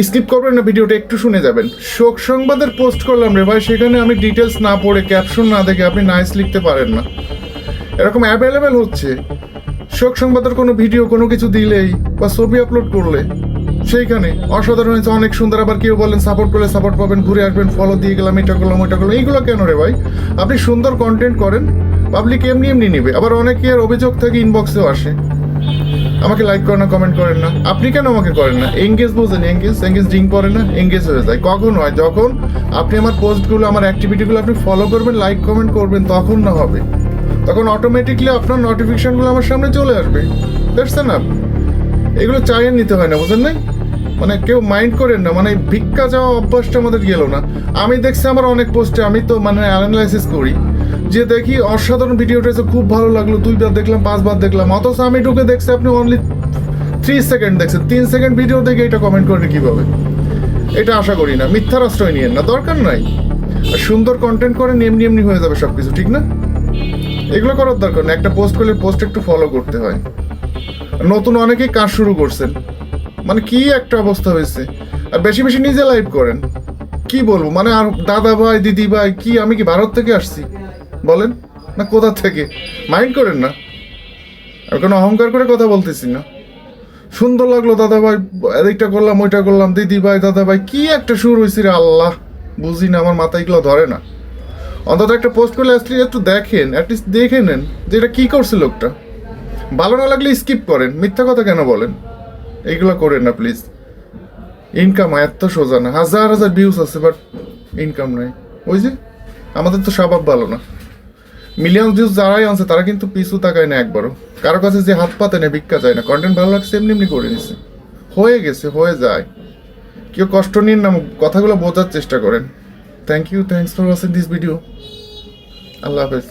Skip করবেন না, ভিডিওটা একটু শুনে যাবেন। শোক সংবাদের পোস্ট করলাম রে ভাই, সেখানে আমি ডিটেলস না পড়ে ক্যাপশন না দেখে আপনি নাইস লিখতে পারেন না। এরকম অ্যাভেলেবেল হচ্ছে শোক সংবাদের কোনো ভিডিও কোনো কিছু দিলেই বা ছবি আপলোড করলে সেইখানে অসাধারণ হয়েছে, অনেক সুন্দর। আবার কেউ বলেন সাপোর্ট করলে সাপোর্ট পাবেন, ঘুরে আসবেন, ফলো দিয়ে গেলাম, এটা করলাম ওইটা করলাম। এইগুলো কেন রে ভাই? আপনি সুন্দর কন্টেন্ট করেন, পাবলিক এমনি এমনি নেবে। আবার অনেকে আর অভিযোগ থাকে ইনবক্সেও আসে, আমাকে লাইক করেন না, কমেন্ট করেন না। আপনি কেন আমাকে করেন না? এঙ্গেজ বোঝেন, এঙ্গেজ ড্রিঙ্ক করে না, এঙ্গেজ হয়ে যায়। কখন হয়? যখন আপনি আমার পোস্টগুলো, আমার অ্যাক্টিভিটিগুলো আপনি ফলো করবেন, লাইক কমেন্ট করবেন, তখন না হবে। তখন অটোমেটিকলি আপনার নোটিফিকেশনগুলো আমার সামনে চলে আসবে। That's enough. এগুলো চাইয়ে নিতে হয় না, বুঝেন নাই? মানে কেউ মাইন্ড করেন না, মানে ভিক্ষা যাওয়া অভ্যাসটা আমাদের গেল না। আমি দেখছি আমার অনেক পোস্টে, আমি তো মানে অ্যানালাইসিস করি, যে দেখি অসাধারণ ভিডিওটা খুব ভালো লাগলো, 2বার দেখলাম, 5বার দেখলাম, অথচ আমি ঢুকে দেখছি আপনি অনলি 3 সেকেন্ড দেখছেন। 3 সেকেন্ড ভিডিও দেখে এটা কমেন্ট করেন কিভাবে? এটা আশা করি না। মিথ্যার আশ্রয় নিয়েন না, দরকার নাই। আর সুন্দর কন্টেন্ট করেন, এমনি এমনি হয়ে যাবে সবকিছু, ঠিক না? এগুলো করার দরকার না। একটা পোস্ট করলে পোস্ট একটু ফলো করতে হয়। নতুন অনেকেই কাজ শুরু করছেন, মানে কি একটা অবস্থা হয়েছে। আর বেশি বেশি নিজে লাইভ করেন, কি বলবো মানে। আর দাদা ভাই দিদি ভাই কি, আমি কি ভারত থেকে আসছি বলেন, না কোথা থেকে? মাইন্ড করেন না, আমি কোনো অহংকার করে কথা বলতেছি না। সুন্দর লাগলো দাদা ভাই, এদিকটা করলাম, ওইটা করলাম, দিদি ভাই দাদা ভাই কি একটা সুর হয়েছে রে আল্লাহ, বুঝি না, আমার মাথায় এগুলো ধরে না। অন্তত একটা পোস্ট করলে একটু দেখেন, অ্যাটলিস্ট দেখে নেন যে এটা কি করছে লোকটা। ভালো না লাগলে স্কিপ করেন, মিথ্যা কথা কেন বলেন? এইগুলো করেন না প্লিজ। ইনকাম এত সোজা না, হাজার হাজার ভিউজ আছে বাট ইনকাম নাই। ওই যে আমাদের তো স্বভাব ভালো না। মিলিয়ন ভিউজ যারাই আনছে তারা কিন্তু পিছু তাকায় না একবারও, কারো কাছে যে হাত পাতে না, ভিক্ষা যায় না। কন্টেন্ট ভালো লাগছে এমনি এমনি করে নিছে, হয়ে গেছে, হয়ে যায়। কেউ কষ্ট নিন না, কথাগুলো বোঝার চেষ্টা করেন। Thank you, thanks for watching this video. আল্লাহ হাফেজ।